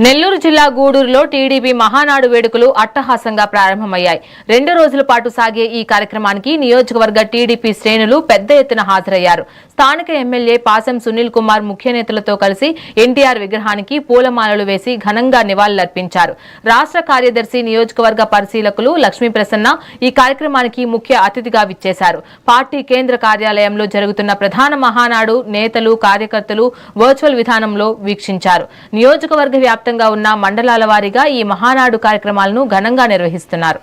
నెల్లూరు జిల్లా గూడూరులో టీడీపీ మహానాడు వేడుకలు అట్టహాసంగా ప్రారంభమయ్యాయి. 2 రోజుల పాటు సాగే ఈ కార్యక్రమానికి నియోజకవర్గ టీడీపీ శ్రేణులు పెద్ద ఎత్తున హాజరయ్యారు. స్థానిక ఎమ్మెల్యే పాసం సునీల్ కుమార్ ముఖ్య నేతలతో కలిసి ఎన్టీఆర్ విగ్రహానికి పూలమాలలు వేసి ఘనంగా నివాళులర్పించారు. రాష్ట్ర కార్యదర్శి నియోజకవర్గ పరిశీలకులు లక్ష్మీ ప్రసన్న ఈ కార్యక్రమానికి ముఖ్య అతిథిగా విచ్చేశారు. పార్టీ కేంద్ర కార్యాలయంలో జరుగుతున్న ప్రధాన మహానాడు నేతలు కార్యకర్తలు వర్చువల్ విధానంలో వీక్షించారు. నియోజకవర్గ వ్యాప్తంగా ఉన్న మండలాల వారీగా ఈ మహానాడు కార్యక్రమాలను ఘనంగా నిర్వహిస్తున్నారు.